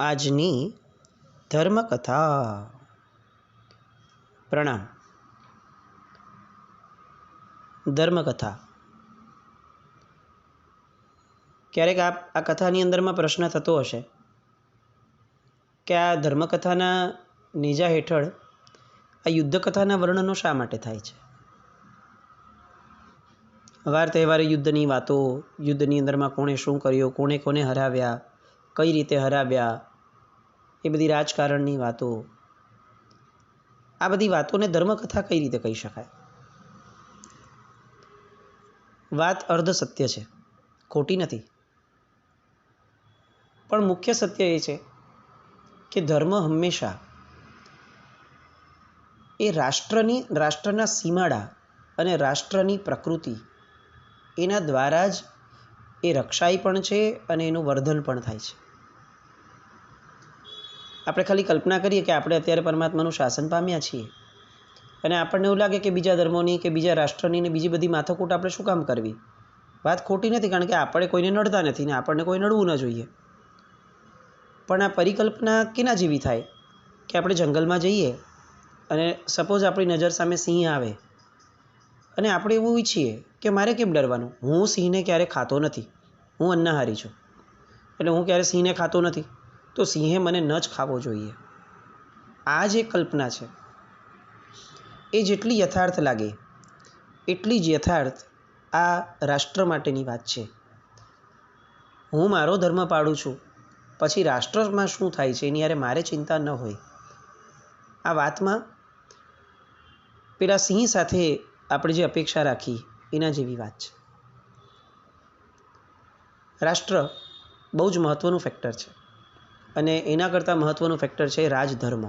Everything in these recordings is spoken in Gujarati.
આજની ધર્મકથા. પ્રણામ. ધર્મકથા. ક્યારેક આ કથાની અંદરમાં પ્રશ્ન થતો હશે કે આ ધર્મકથાના નેજા હેઠળ આ યુદ્ધકથાના વર્ણનો શા માટે થાય છે? વાર તહેવારે યુદ્ધની વાતો, યુદ્ધની અંદરમાં કોણે શું કર્યું, કોણે કોને હરાવ્યા, કઈ રીતે હરાવ્યા, એ બધી રાજકારણની વાતો, આ બધી વાતોને ધર્મકથા કઈ રીતે કહી શકાય? વાત અર્ધ સત્ય છે, ખોટી નથી, પણ મુખ્ય સત્ય એ છે કે ધર્મ હંમેશા એ રાષ્ટ્રના સીમાડા અને રાષ્ટ્રની પ્રકૃતિ એના દ્વારા જ એ રક્ષાય પણ છે અને એનું વર્ધન પણ થાય છે. આપણે ખાલી કલ્પના કરીએ કે આપણે અત્યારે પરમાત્માનું શાસન પામ્યા છીએ અને આપણને એવું લાગે કે બીજા ધર્મોની કે બીજા રાષ્ટ્રની ને બીજી બધી માથાકૂટ આપણે શું કામ કરવી? વાત ખોટી નથી, કારણ કે આપણે કોઈને નડતા નથી ને આપણને કોઈ નડવું ન જોઈએ. પણ આ પરિકલ્પના કેના જેવી થાય કે આપણે જંગલમાં જઈએ અને સપોઝ આપણી નજર સામે સિંહ આવે અને આપણે એવું ઈચ્છીએ કે મારે કેમ ડરવાનું, હું સિંહને ક્યારે ખાતો નથી, હું અન્નાહારી છું, એટલે હું ક્યારે સિંહને ખાતો નથી, તો સિંહે મને ન જ ખાવો જોઈએ. આ જે કલ્પના છે એ જેટલી યથાર્થ લાગે એટલી જ યથાર્થ આ રાષ્ટ્ર માટેની વાત છે. હું મારો ધર્મ પાળું છું, પછી રાષ્ટ્રમાં શું થાય છે એની યારે મારે ચિંતા ન હોય. આ વાતમાં પેલા સિંહ સાથે આપણે જે અપેક્ષા રાખી એના જેવી વાત છે. રાષ્ટ્ર બહુ જ મહત્ત્વનું ફેક્ટર છે અને એના કરતાં મહત્ત્વનું ફેક્ટર છે રાજધર્મ.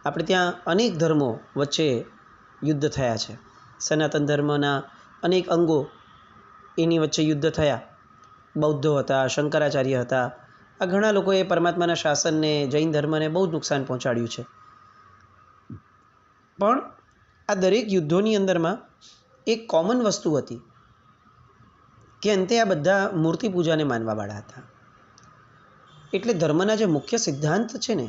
આપણે ત્યાં અનેક ધર્મો વચ્ચે યુદ્ધ થયા છે. સનાતન ધર્મના અનેક અંગો એની વચ્ચે યુદ્ધ થયા. બૌદ્ધો હતા, શંકરાચાર્ય હતા. આ ઘણા લોકોએ પરમાત્માના શાસનને, જૈન ધર્મને બહુ જ નુકસાન પહોંચાડ્યું છે. પણ આ દરેક યુદ્ધોની અંદરમાં એક કોમન વસ્તુ હતી કે અંતે આ બધા મૂર્તિ પૂજાને માનવાવાળા હતા. એટલે ધર્મના જે મુખ્ય સિદ્ધાંત છે ને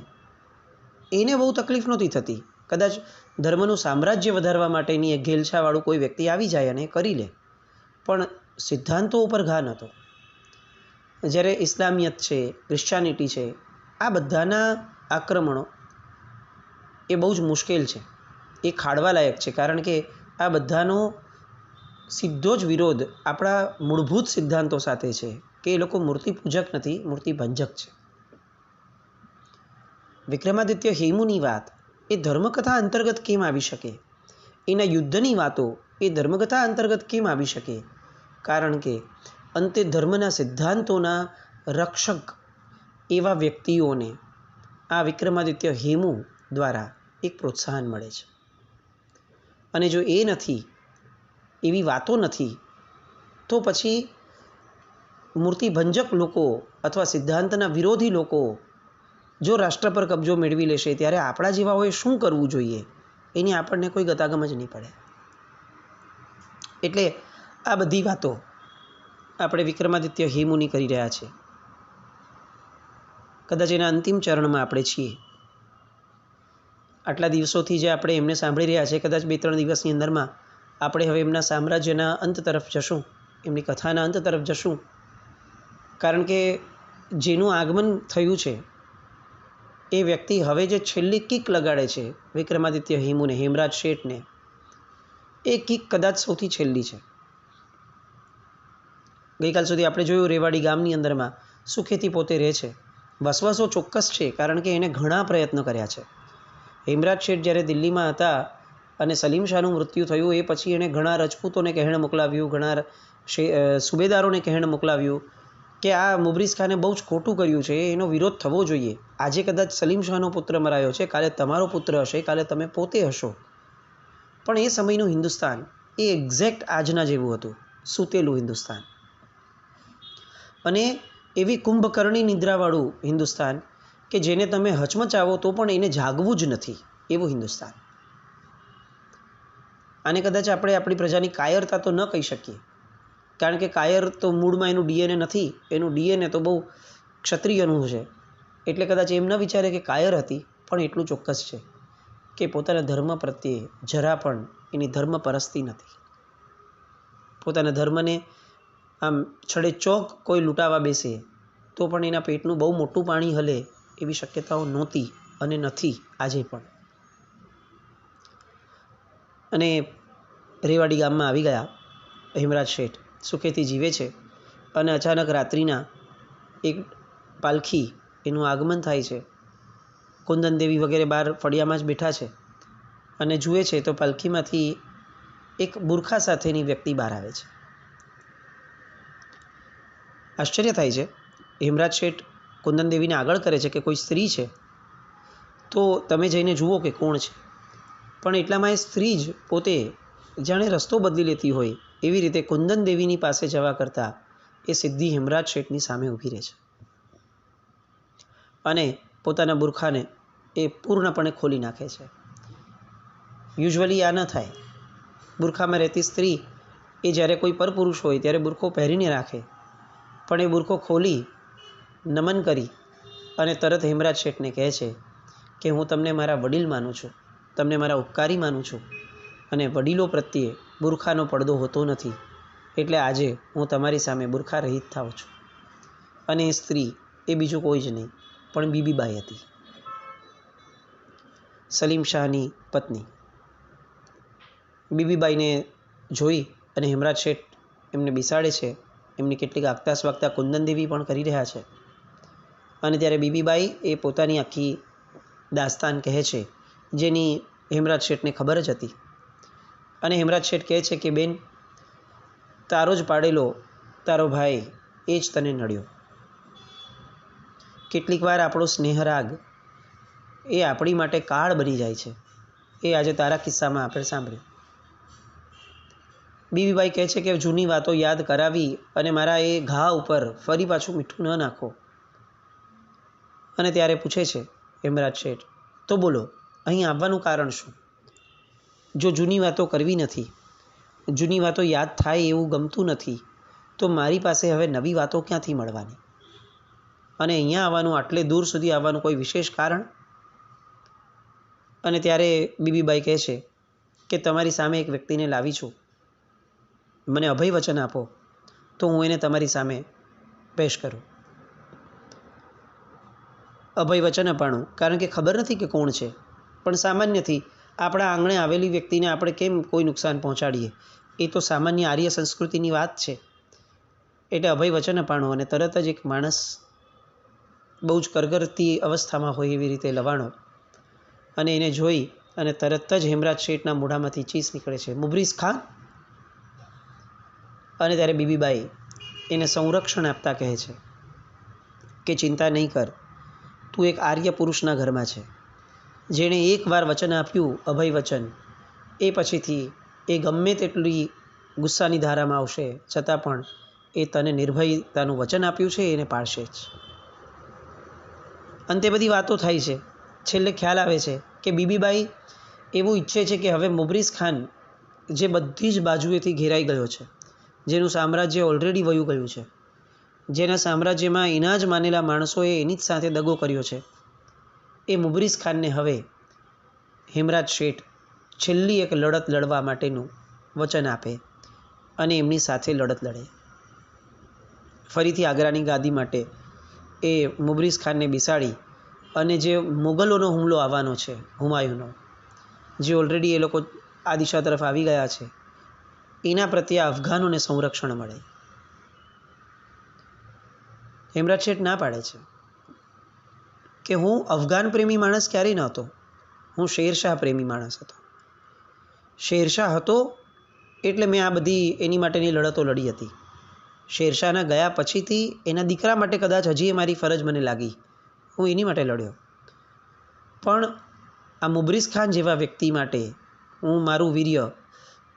એને બહુ તકલીફ નહોતી થતી. કદાચ ધર્મનું સામ્રાજ્ય વધારવા માટેની એક ઘેલછાવાળું કોઈ વ્યક્તિ આવી જાય અને કરી લે, પણ સિદ્ધાંતો ઉપર ઘા નહોતો. જ્યારે ઇસ્લામિયત છે, ક્રિશ્ચાનિટી છે, આ બધાના આક્રમણો એ બહુ જ મુશ્કેલ છે, એ ખાડવા લાયક છે, કારણ કે આ બધાનો સીધો જ વિરોધ આપણા મૂળભૂત સિદ્ધાંતો સાથે છે કે એ લોકો મૂર્તિ પૂજક નથી, મૂર્તિ ભંજક છે. વિક્રમાદિત્ય હેમુની વાત એ ધર્મકથા અંતર્ગત કેમ આવી શકે? એના યુદ્ધની વાતો એ ધર્મકથા અંતર્ગત કેમ આવી શકે? કારણ કે અંતે ધર્મના સિદ્ધાંતોના રક્ષક એવા વ્યક્તિઓને આ વિક્રમાદિત્ય હેમુ દ્વારા એક પ્રોત્સાહન મળે છે. અને જો એ નથી, એવી વાતો નથી, તો પછી મૂર્તિભંજક લોકો અથવા સિદ્ધાંતના વિરોધી લોકો જો રાષ્ટ્ર પર કબજો મેળવી લેશે ત્યારે આપણા જેવાઓએ શું કરવું જોઈએ એની આપણને કોઈ ગતાગમ જ નહીં પડે. એટલે આ બધી વાતો આપણે વિક્રમાદિત્ય હેમુની કરી રહ્યા છીએ. કદાચ એના અંતિમ ચરણમાં આપણે છીએ. આટલા દિવસોથી જે આપણે એમને સાંભળી રહ્યા છે, કદાચ 2-3 દિવસની અંદરમાં આપણે હવે એમના સામ્રાજ્યના અંત તરફ જશું, એમની કથાના અંત તરફ જશું. કારણ કે જેનું આગમન થયું છે એ વ્યક્તિ હવે જે છેલ્લી કિક લગાડે છે વિક્રમાદિત્ય હેમુને, હેમરાજ શેઠને, એ કિક કદાચ સૌથી છેલ્લી છે. ગઈકાલ સુધી આપણે જોયું રેવાડી ગામની અંદરમાં સુખેથી પોતે રહે છે. વસવાસો ચોક્કસ છે, કારણ કે એને ઘણા પ્રયત્ન કર્યા છે. હેમરાજ શેઠ જ્યારે દિલ્હીમાં હતા અને સલીમ શાહનું મૃત્યુ થયું એ પછી એણે ઘણા રજપૂતોને કહેણ મોકલાવ્યું, ઘણા સુબેદારોને કહેણ મોકલાવ્યું કે આ મુબરીઝ ખાને બહુ જ ખોટું કર્યું છે, એનો વિરોધ થવો જોઈએ. આજે કદાચ સલીમ શાહનો પુત્ર મરાયો છે, કાલે તમારો પુત્ર હશે, કાલે તમે પોતે હશો. પણ એ સમયનું હિન્દુસ્તાન એ એક્ઝેક્ટ આજના જેવું હતું, સૂતેલું હિન્દુસ્તાન. અને એવી કુંભકર્ણી નિદ્રાવાળું હિન્દુસ્તાન કે જેને તમે હચમચાવો તો પણ એને જાગવું જ નથી, એવું હિન્દુસ્તાન. આને કદાચ આપણે આપણી પ્રજાની કાયરતા તો ન કહી શકીએ, કારણ કે કાયર તો મૂળમાં એનું ડીએનએ નથી, એનું ડીએનએ તો બહુ ક્ષત્રિયનું છે. એટલે કદાચ એમ ન વિચારે કે કાયર હતી, પણ એટલું ચોક્કસ છે કે પોતાના ધર્મ પ્રત્યે જરા પણ એની ધર્મ પરસ્તી નથી. પોતાના ધર્મને આમ છડે ચોક કોઈ લૂંટાવા બેસે તો પણ એના પેટનું બહુ મોટું પાણી હલે એવી શક્યતાઓ નહોતી અને નથી આજે પણ. અને રેવાડી ગામમાં આવી ગયા હેમરાજ શેઠ. સુખેથી જીવે છે અને અચાનક રાત્રિના એક પાલખી એનું આગમન થાય છે. કુંદન દેવી વગેરે બહાર ફળિયામાં જ બેઠા છે અને જુએ છે તો પાલખીમાંથી એક બુરખા સાથેની વ્યક્તિ બહાર આવે છે. આશ્ચર્ય થાય છે. હેમરાજ શેઠ કુંદન દેવીને આગળ કરે છે કે કોઈ સ્ત્રી છે તો તમે જઈને જુઓ કે કોણ છે. પણ એટલામાં એ સ્ત્રી જ પોતે જાણે રસ્તો બદલી લેતી હોય એવી રીતે કુંદન દેવીની પાસે જવા કરતાં એ સીધી હેમરાજ શેઠની સામે ઊભી રહે છે અને પોતાના બુરખાને એ પૂર્ણપણે ખોલી નાખે છે. યુઝ્યુઅલી આ ન થાય. બુરખામાં રહેતી સ્ત્રી એ જ્યારે કોઈ પરપુરુષ હોય ત્યારે બુરખો પહેરીને રાખે, પણ એ બુરખો ખોલી નમન કરી અને તરત હેમરાજ શેઠને કહે છે કે હું તમને મારા વડીલ માનું છું, તમને મારા ઉપકારી માનું છું અને વડીલો પ્રત્યે બુરખાનો પડદો હોતો નથી, એટલે આજે હું તમારી સામે બુરખા રહિત થાઉં છું. અને એ સ્ત્રી એ બીજું કોઈ જ નહીં પણ બીબીબાઈ હતી, સલીમ શાહની પત્ની. બીબીબાઈને જોઈ અને હેમરાજ શેઠ એમને બેસાડે છે. એમની કેટલીક આગતા સ્વાગતા કુંદન દેવી પણ કરી રહ્યા છે. અને ત્યારે બીબીબાઈ એ પોતાની આખી દાસ્તાન કહે છે જેની હેમરાજ શેઠને ખબર જ હતી. અને હેમરાજ શેઠ કહે છે કે બેન, તારો જ પાડેલો તારો ભાઈ એ જ તને નડ્યો. કેટલીક વાર આપણો સ્નેહરાગ એ આપણી માટે કાળ બની જાય છે. એ આજે તારા કિસ્સામાં આપણે સાંભળ્યું. બીબીબાઈ કહે છે કે જૂની વાતો યાદ કરાવી અને મારા એ ઘા ઉપર ફરી પાછું મીઠું ન નાખો. અને ત્યારે પૂછે છે હેમરાજ શેઠ, તો બોલો અહીં આવવાનું કારણ શું? જો જૂની વાતો કરવી નથી, જૂની વાતો યાદ થાય એવું ગમતું નથી, તો મારી પાસે હવે નવી વાતો ક્યાંથી મળવાની? અને અહીંયા આવવાનું, આટલે દૂર સુધી આવવાનું કોઈ વિશેષ કારણ? અને ત્યારે બીબીબાઈ કહે છે કે તમારી સામે એક વ્યક્તિને લાવી છું, મને અભય વચન આપો તો હું એને તમારી સામે પેશ કરું. અભય વચન અપાણું, કારણ કે ખબર નથી કે કોણ છે, પણ સામાન્યથી આપણા આંગણે આવેલી વ્યક્તિને આપણે કેમ કોઈ નુકસાન પહોંચાડીએ, એ તો સામાન્ય આર્ય સંસ્કૃતિની વાત છે. એટલે અભય વચન અપાણું અને તરત જ એક માણસ બહુ જ કરગરતી અવસ્થામાં હોય એવી રીતે લવાણો અને એને જોઈ અને તરત જ હેમરાજ શેઠના મોઢામાંથી ચીસ નીકળે છે, મુબરીઝ ખાન. અને ત્યારે બીબીબાઈ એને સંરક્ષણ આપતા કહે છે કે ચિંતા નહીં કર, તું એક આર્ય પુરુષના ઘરમાં છે, જેણે એકવાર વચન આપ્યું અભય વચન, એ પછીથી એ ગમે તેટલી ગુસ્સાની ધારામાં આવશે છતાં પણ એ તને નિર્ભયતાનું વચન આપ્યું છે એને પાળશે જ. અંતે બધી વાતો થાય છે. છેલ્લે ખ્યાલ આવે છે કે બીબીબાઈ એવું ઈચ્છે છે કે હવે મુબરીઝ ખાન, જે બધી જ બાજુએથી ઘેરાઈ ગયો છે, જેનું સામ્રાજ્ય ઓલરેડી વયું ગયું છે, જેના સામ્રાજ્યમાં એના જ માનેલા માણસોએ એની જ સાથે દગો કર્યો છે, એ મુબરીઝ ખાનને હવે હેમરાજ શેઠ છેલ્લી એક લડત લડવા માટેનું વચન આપે અને એમની સાથે લડત લડે. ફરીથી આગ્રાની ગાદી માટે એ મુબરીઝ ખાનને બેસાડી અને જે મુગલોનો હુમલો આવવાનો છે, હુમાયુનો, જે ઓલરેડી એ લોકો આ દિશા તરફ આવી ગયા છે, એના પ્રત્યે અફઘાનોને સંરક્ષણ મળે. હેમરાજ શેઠ ના પાડે છે કે હું અફઘાન પ્રેમી માણસ ક્યારેય નહોતો, હું શેરશાહ પ્રેમી માણસ હતો. શેરશાહ હતો એટલે મેં આ બધી એની માટેની લડતો લડી હતી. શેરશાહના ગયા પછીથી એના દીકરા માટે કદાચ હજી એ મારી ફરજ મને લાગી, હું એની માટે લડ્યો. પણ આ મુબરીઝ ખાન જેવા વ્યક્તિ માટે હું મારું વીર્ય,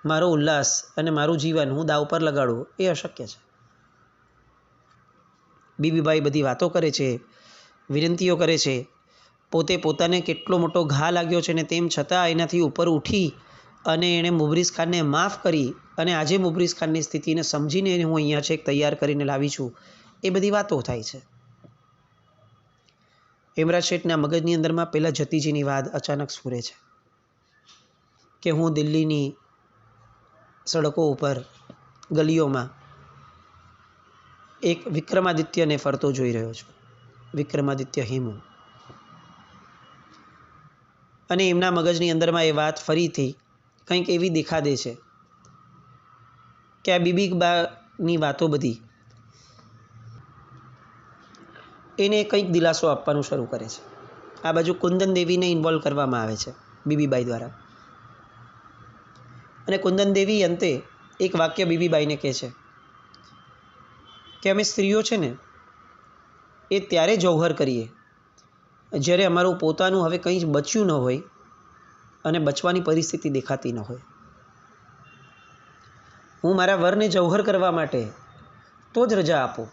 મારો ઉલ્લાસ અને મારું જીવન હું દાવ પર લગાડું એ અશક્ય છે. બીબીબાઈ બધી વાતો કરે છે, વિનંતીઓ કરે છે, પોતે પોતાને કેટલો મોટો ઘા લાગ્યો છે ને તેમ છતાં એનાથી ઉપર ઉઠી અને એણે મુબરીઝ ખાનને માફ કરી અને આજે મુબરીઝ ખાનની સ્થિતિને સમજીને હું અહીંયા છેક તૈયાર કરીને લાવી છું, એ બધી વાતો થાય છે. હેમરાજ શેઠના મગજની અંદરમાં પહેલાં જતીજીની વાત અચાનક સ્ફુરે છે કે હું દિલ્હીની સડકો ઉપર ગલીઓમાં એક વિક્રમાદિત્યને ફરતો જોઈ રહ્યો છું, વિક્રમાદિત્ય હેમુ. અને એમના મગજની અંદરમાં એ વાત ફરીથી કંઈક એવી દેખા દે છે કે આ બીબીબાની વાતો બધી એને કંઈક દિલાસો આપવાનું શરૂ કરે છે. આ બાજુ કુંદન દેવીને ઇન્વોલ્વ કરવામાં આવે છે બીબીબાઈ દ્વારા. અને કુંદન દેવી અંતે એક વાક્ય બીબીબાઈને કહે છે કે અમે સ્ત્રીઓ છે ને એ ત્યારે જૌહર કરીએ જ્યારે અમારું પોતાનું હવે કંઈ જ બચ્યું ન હોય અને બચવાની પરિસ્થિતિ દેખાતી ન હોય. હું મારા વરને જૌહર કરવા માટે તો જ રજા આપો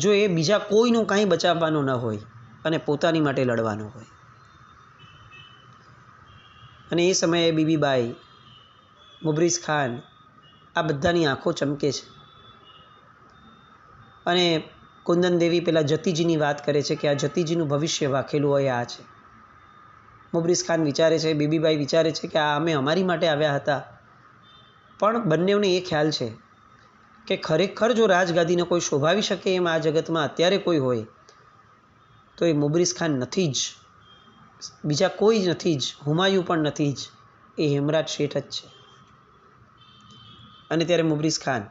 જો એ બીજા કોઈનું કાંઈ બચાવવાનું ન હોય અને પોતાની માટે લડવાનું હોય. અને એ સમયે બીબીબાઈ, મુબરીઝ ખાન આ બધાની આંખો ચમકે છે. અને કુંદન દેવી પેલા જતીજીની વાત કરે છે કે આ જતીજીનું ભવિષ્ય વાખેલું હોય આ છે. મુબરીઝ ખાન વિચારે છે, બીબીબાઈ વિચારે છે કે આ અમે અમારી માટે આવ્યા હતા, પણ બંનેઓને એ ખ્યાલ છે કે ખરેખર જો રાજગાદીને કોઈ શોભાવી શકે એમ આ જગતમાં અત્યારે કોઈ હોય તો એ મુબરીઝ ખાન નથી જ, બીજા કોઈ જ નથી જ, હુમાયુ પણ નથી જ, એ હેમરાજ શેઠ જ છે. અને ત્યારે મુબરીઝ ખાન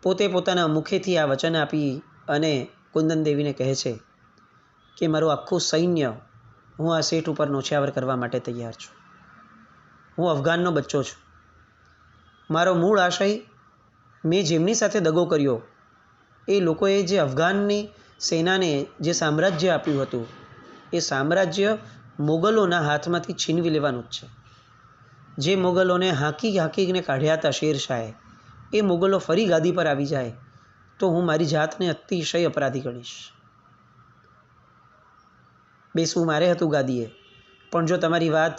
પોતે પોતાના મુખેથી આ વચન આપી અને કુંદન દેવીને કહે છે કે મારું આખું સૈન્ય હું આ શેઠ ઉપર નોછાવર કરવા માટે તૈયાર છું. હું અફઘાનનો બચ્ચો છું. મારો મૂળ આશય, મેં જેમની સાથે દગો કર્યો એ લોકોએ જે અફઘાનની સેનાને જે સામ્રાજ્ય આપ્યું હતું એ સામ્રાજ્ય મોગલોના હાથમાંથી છીનવી લેવાનું જ છે. જે મોગલોને હાંકીને કાઢ્યા હતા શેરશાહે, એ મોગલો ફરી ગાદી પર આવી જાય તો હું મારી જાતને અતિશય અપરાધી ગણીશ. બેસવું મારે હતું ગાદીએ, પણ જો તમારી વાત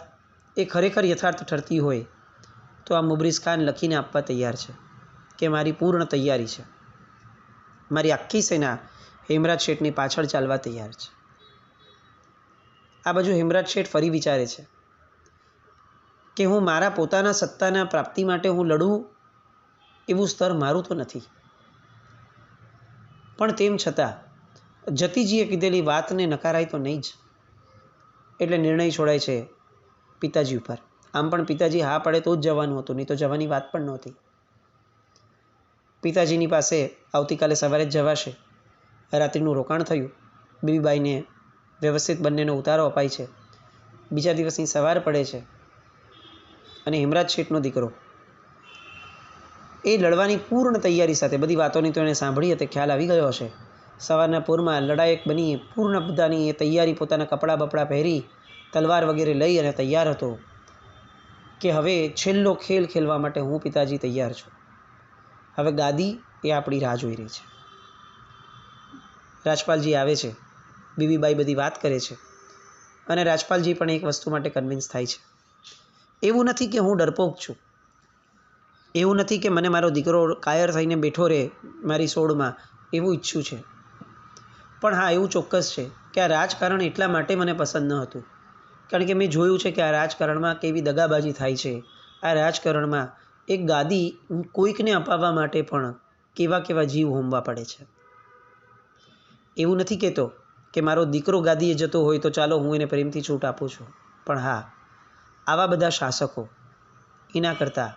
એ ખરેખર યથાર્થ ઠરતી હોય તો આ મુબરીઝ ખાન લખીને આપવા તૈયાર છે કે મારી પૂર્ણ તૈયારી છે, મારી આખી સેના હેમરાજ શેઠની પાછળ ચાલવા તૈયાર છે. આ બાજુ હેમરાજ શેઠ ફરી વિચારે છે કે હું મારા પોતાના સત્તાના પ્રાપ્તિ માટે હું લડું એવું સ્તર મારું તો નથી, પણ તેમ છતાં જતીજીએ કીધેલી વાતને નકારાય તો નહીં જ. એટલે નિર્ણય છોડાય છે પિતાજી ઉપર. આમ પણ પિતાજી હા પડે તો જ જવાનું હતું, નહીં તો જવાની વાત પણ નહોતી. પિતાજીની પાસે આવતીકાલે સવારે જ જવાશે. રાત્રિનું રોકાણ થયું. બીબીબાઈને વ્યવસ્થિત બંનેનો ઉતારો અપાય છે. બીજા દિવસની સવાર પડે છે અને હેમરાજ શેઠનો દીકરો એ લડવાની પૂર્ણ તૈયારી સાથે, બધી વાતોની તો એને સાંભળી હતી, ખ્યાલ આવી ગયો હશે. સવારના પૂરમાં લડાયક બની પૂર્ણ બધાની એ તૈયારી, પોતાના કપડાં બપડા પહેરી તલવાર વગેરે લઈ અને તૈયાર હતો કે હવે છેલ્લો ખેલ ખેલવા માટે હું પિતાજી તૈયાર છું. હવે ગાદી એ આપણી રાહ જોઈ રહી છે. રાજપાલજી આવે છે, બીબીબાઈ બધી વાત કરે છે અને રાજપાલજી પણ એક વસ્તુ માટે કન્વિન્સ થાય છે. એવું નથી કે હું ડરપોક છું, એવું નથી કે મને મારો દીકરો કાયર થઈને બેઠો રહે મારી સોડમાં, એવું ઈચ્છું છે. પણ હા, એવું ચોક્કસ છે કે આ રાજકારણ એટલા માટે મને પસંદ ન હતું કારણ કે મેં જોયું છે કે આ રાજકારણમાં કેવી દગાબાજી થાય છે. આ રાજકારણમાં એક ગાદી કોઈકને અપાવવા માટે પણ કેવા કેવા જીવ હોમવા પડે છે. એવું નથી કહેતો કે મારો દીકરો ગાદીએ જતો હોય તો ચાલો હું એને પ્રેમથી છૂટ આપું છું, પણ હા, આવા બધા શાસકો, એના કરતાં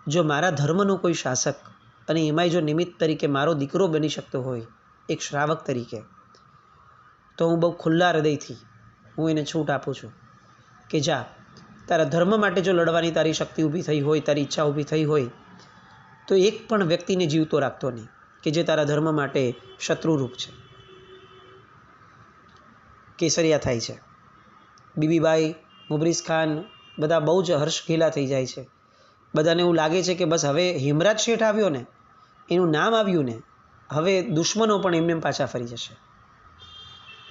જો મારા ધર્મનો કોઈ શાસક અને એમાંય જો નિમિત્ત તરીકે મારો દીકરો બની શકતો હોય એક શ્રાવક તરીકે, તો હું બહુ ખુલ્લા હૃદયથી હું એને છૂટ આપું છું કે જા, તારા ધર્મ માટે જો લડવાની તારી શક્તિ ઊભી થઈ હોય, તારી ઈચ્છા ઊભી થઈ હોય તો એક પણ વ્યક્તિને જીવતો રાખતો નહીં કે જે તારા ધર્મ માટે શત્રુરૂપ છે. કેસરિયા થાય છે. બીબીબાઈ, મુબરીઝ ખાન બધા બહુ જ હર્ષઘેલા થઈ જાય છે. બધાને એવું લાગે છે કે બસ હવે હેમરાજ શેઠ આવ્યો ને, એનું નામ આવ્યું ને, હવે દુશ્મનો પણ એમને પાછા ફરી જશે.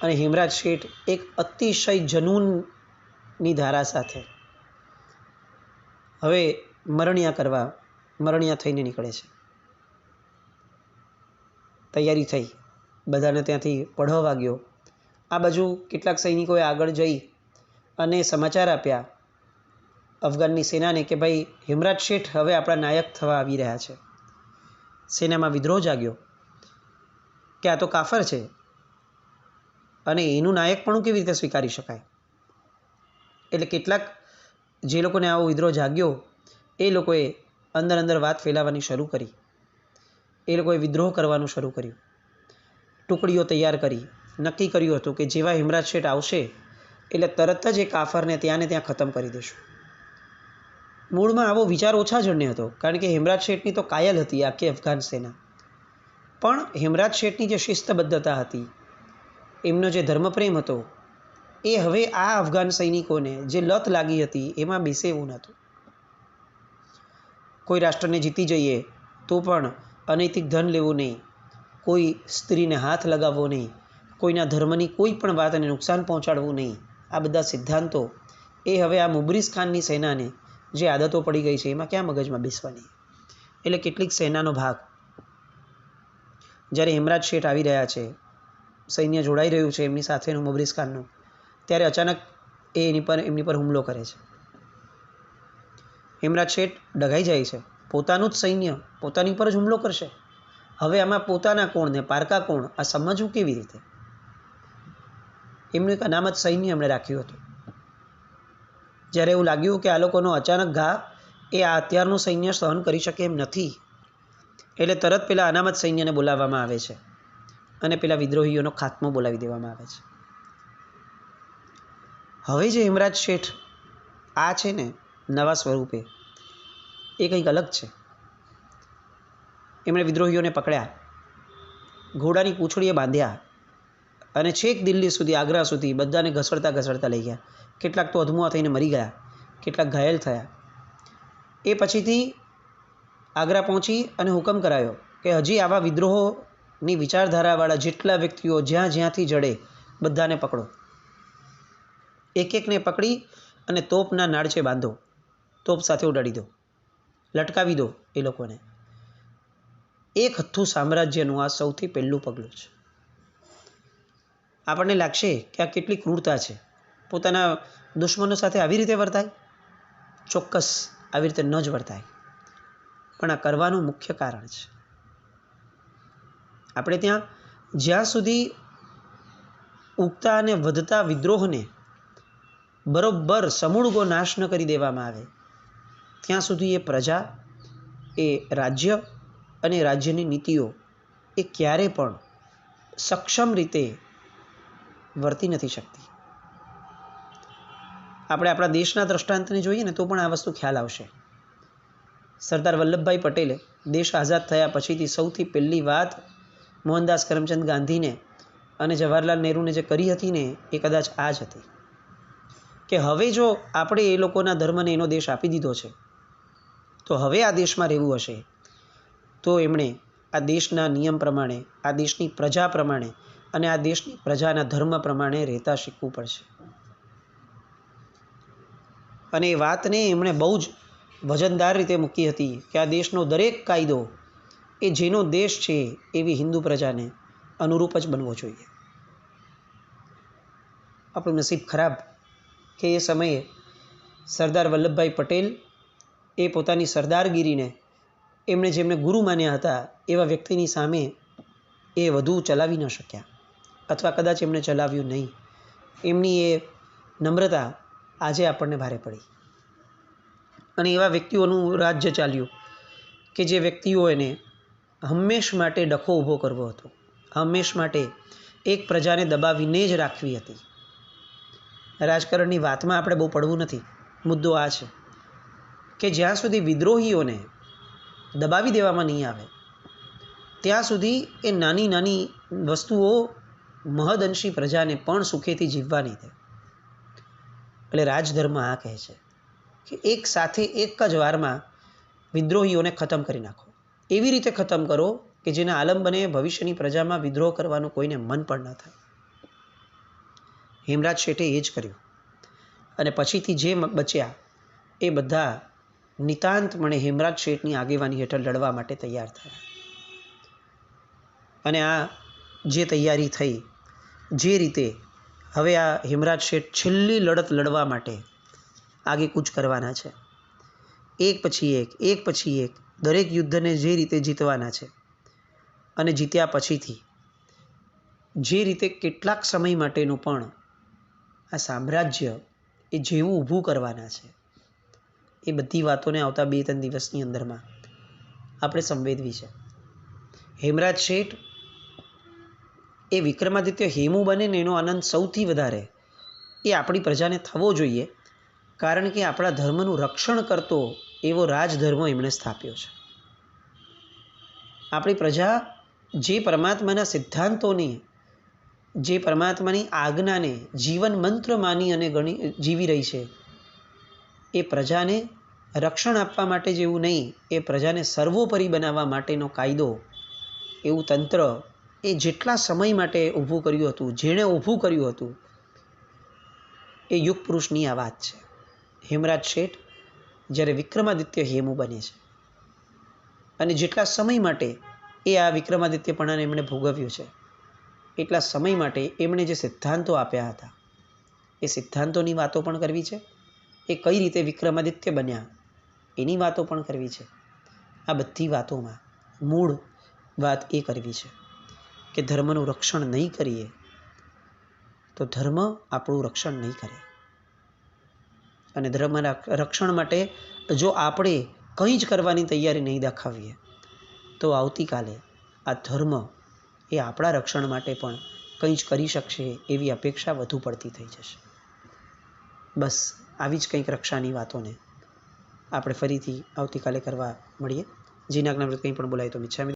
અને હેમરાજ શેઠ એક અતિશય જનૂનની ધારા સાથે હવે મરણિયા થઈને નીકળે છે. તૈયારી થઈ, બધાને ત્યાંથી પડહો વાગ્યો. આ બાજુ કેટલાક સૈનિકોએ આગળ જઈ અને સમાચાર આપ્યા અફઘાનની સેનાને કે ભાઈ હિમરાજ શેઠ હવે આપણા નાયક થવા આવી રહ્યા છે. સેનામાં વિદ્રોહ જાગ્યો કે આ તો કાફર છે અને એનું નાયકપણું કેવી રીતે સ્વીકારી શકાય. એટલે કેટલાક જે લોકોને આવો વિદ્રોહ જાગ્યો એ લોકોએ અંદર વાત ફેલાવવાની શરૂ કરી. એ લોકોએ વિદ્રોહ કરવાનું શરૂ કર્યું. ટુકડીઓ તૈયાર કરી. નક્કી કર્યું હતું કે જેવા હિમરાજ શેઠ આવશે એટલે તરત જ એ કાફરને ત્યાં ને ત્યાં ખતમ કરી દેશું. મૂળમાં આવો વિચાર ઓછા જણને હતો, કારણ કે હિમરાજ શેઠની તો કાયલ હતી આખી અફઘાન સેના. પણ હિમરાજ શેઠની જે શિસ્તબદ્ધતા હતી, એમનો જે ધર્મપ્રેમ હતો, એ હવે આ અફઘાન સૈનિકોને જે લત લાગી હતી એમાં બેસે એવું નહોતું. કોઈ રાષ્ટ્રને જીતી જઈએ તો પણ અનૈતિક ધન લેવું નહીં, કોઈ સ્ત્રીને હાથ લગાવવો નહીં, કોઈના ધર્મની કોઈ પણ વાતને નુકસાન પહોંચાડવું નહીં. આ બધા સિદ્ધાંતો એ હવે આ મુબરીઝ ખાનની સેનાને જે આદતો પડી ગઈ છે એમાં ક્યાં મગજમાં બેસવાની. એટલે કેટલીક સેનાનો ભાગ જ્યારે હિમરાજ શેઠ આવી રહ્યા છે, સૈન્ય જોડાઈ રહ્યું છે એમની સાથેનું મુબરીઝ ખાનનું, ત્યારે અચાનક એ એમની પર હુમલો કરે છે. હિમરાજ શેઠ ડઘાઈ જાય છે. પોતાનું જ સૈન્ય પોતાની પર જ હુમલો કરશે. હવે આમાં પોતાના કોણ ને પારકા કોણ આ સમજવું કેવી રીતે? એમનું એક અનામત સૈન્ય એમણે રાખ્યું હતું. જ્યારે એવું લાગ્યું કે આ લોકોનો અચાનક ઘા એ આ અત્યારનું સૈન્ય સહન કરી શકે એમ નથી, એટલે તરત પેલા અનામત સૈન્યને બોલાવવામાં આવે છે અને પેલા વિદ્રોહીઓનો ખાત્મો બોલાવી દેવામાં આવે છે. હવે જે હિમરાજ શેઠ આ છે ને નવા સ્વરૂપે, એ કંઈક અલગ છે. એમણે વિદ્રોહીઓને પકડ્યા, ઘોડાની પૂંછડીએ બાંધ્યા અને છેક દિલ્હી સુધી, આગ્રા સુધી બધાને ઘસડતા લઈ ગયા. કેટલાક તો અધમુઆ થઈને મરી ગયા, કેટલાક ઘાયલ થયા. એ પછીથી આગ્રા પહોંચી અને હુકમ કરાયો કે હજી આવા વિદ્રોહોની વિચારધારાવાળા જેટલા વ્યક્તિઓ જ્યાંથી જડે બધાને પકડો. એક એકને પકડી અને તોપના નાળચે બાંધો, તોપ સાથે ઉડાડી દો, લટકાવી દો એ લોકોને. એક હથ્થું સામ્રાજ્યનું આ સૌથી પહેલું પગલું છે. આપણને લાગશે કે આ કેટલી ક્રૂરતા છે, પોતાના દુશ્મનો સાથે આવી રીતે વર્તાય? ચોક્કસ આવી રીતે ન જ વર્તાય. પણ આ કરવાનું મુખ્ય કારણ છે. આપણે ત્યાં જ્યાં સુધી ઉગતા અને વધતા વિદ્રોહને બરોબર સમૂળગો નાશ ન કરી દેવામાં આવે ત્યાં સુધી એ પ્રજા, એ રાજ્ય અને રાજ્યની નીતિઓ એ ક્યારે પણ સક્ષમ રીતે વર્તી નથી શકતી. આપણે આપણા દેશના દ્રષ્ટાંતને જોઈએ ને તો પણ આ વસ્તુ ખ્યાલ આવશે. સરદાર વલ્લભભાઈ પટેલે દેશ આઝાદ થયા પછીથી સૌથી પહેલી વાત મોહનદાસ કરમચંદ ગાંધીને અને જવાહરલાલ નહેરુને જે કરી હતી ને એ કદાચ આ જ હતી કે હવે જો આપણે એ લોકોના ધર્મને એનો દેશ આપી દીધો છે તો હવે આ દેશમાં રહેવું હશે તો એમણે આ દેશના નિયમ પ્રમાણે, આ દેશની પ્રજા પ્રમાણે અને આ દેશની પ્રજાના ધર્મ પ્રમાણે રહેતા શીખવું પડશે. અને એ વાતને એમણે બહુ જ વજનદાર રીતે મૂકી હતી કે આ દેશનો દરેક કાયદો એ જેનો દેશ છે એવી હિન્દુ પ્રજાને અનુરૂપ જ બનવો જોઈએ. આપણું નસીબ ખરાબ કે એ સમયે સરદાર વલ્લભભાઈ પટેલ એ પોતાની સરદારગીરીને એમણે જેમને ગુરુ માન્યા હતા એવા વ્યક્તિની સામે એ વધુ ચલાવી ન શક્યા, અથવા કદાચ એમણે ચલાવ્યું નહીં. એમની એ નમ્રતા આજે આપણને ભારે પડી. અને એવા વ્યક્તિઓનું રાજ્ય ચાલ્યું કે જે વ્યક્તિઓને હંમેશ માટે ડખો ઊભો કરવો હતો, હંમેશ માટે એક પ્રજાને દબાવીને જ રાખવી હતી. રાજકારણની વાતમાં આપણે બહુ પડવું નથી. મુદ્દો આ છે કે જ્યાં સુધી વિદ્રોહીઓને દબાવી દેવામાં નહીં આવે ત્યાં સુધી એ નાની નાની વસ્તુઓ મહદઅંશી પ્રજાને પણ સુખેથી જીવવા નહીં દે. એટલે રાજધર્મ આ કહે છે કે એક સાથે એક જ વારમાં વિદ્રોહીઓને ખતમ કરી નાખો. એવી રીતે ખતમ કરો કે જેના આલંબને ભવિષ્યની પ્રજામાં વિદ્રોહ કરવાનું કોઈને મન પણ ન થાય. હિમરાજ શેઠે એ જ કર્યું. અને પછીથી જે બચ્યા એ બધા નિતાંતપણે હેમરાજ શેઠની આગેવાની હેઠળ લડવા માટે તૈયાર થયા. અને આ જે તૈયારી થઈ, જે રીતે હવે આ હેમરાજ શેઠ છેલ્લી લડત લડવા માટે આગેકૂચ કરવાના છે, એક પછી એક દરેક યુદ્ધને જે રીતે જીતવાના છે, અને જીત્યા પછીથી જે રીતે કેટલાક સમય માટેનું પણ આ સામ્રાજ્ય એ જેવું ઊભું કરવાના છે, એ બધી વાતોને આવતા 2-3 દિવસની અંદરમાં આપણે સંવેદવી છે. હેમરાજ શેઠ એ વિક્રમાદિત્ય હેમુ બને ને એનો આનંદ સૌથી વધારે એ આપણી પ્રજાને થવો જોઈએ, કારણ કે આપણા ધર્મનું રક્ષણ કરતો એવો રાજધર્મ એમણે સ્થાપ્યો છે. આપણી પ્રજા જે પરમાત્માના સિદ્ધાંતોની, જે પરમાત્માની આજ્ઞાને જીવન મંત્ર માની અને જીવી રહી છે, એ પ્રજાને રક્ષણ આપવા માટે જેવું નહીં, એ પ્રજાને સર્વોપરી બનાવવા માટેનો કાયદો, એવું તંત્ર એ જેટલા સમય માટે ઊભું કર્યું હતું, જેણે ઊભું કર્યું હતું, એ યુગ પુરુષની આ વાત છે. હેમરાજ શેઠ જ્યારે વિક્રમાદિત્ય હેમુ બને છે, અને જેટલા સમય માટે એ આ વિક્રમાદિત્યપણાને એમણે ભોગવ્યું છે, એટલા સમય માટે એમણે જે સિદ્ધાંતો આપ્યા હતા, એ સિદ્ધાંતોની વાતો પણ કરવી છે. એ કઈ રીતે વિક્રમાદિત્ય બન્યા એની વાતો પણ કરવી છે. આ બધી વાતોમાં મૂળ વાત એ કરવી છે કે ધર્મનું રક્ષણ નહીં કરીએ તો ધર્મ આપણું રક્ષણ નહીં કરે. અને ધર્મના રક્ષણ માટે જો આપણે કંઈ જ કરવાની તૈયારી નહીં દાખવીએ તો આવતીકાલે આ ધર્મ એ આપણા રક્ષણ માટે પણ કંઈ જ કરી શકશે એવી અપેક્ષા વધુ પડતી થઈ જશે. બસ આવી જ કંઈક રક્ષાની વાતોને આપણે ફરીથી આવતીકાલે કરવા મળીએ. જીના જ્ઞાન કંઈ પણ બોલાય તો મિચ્છામિ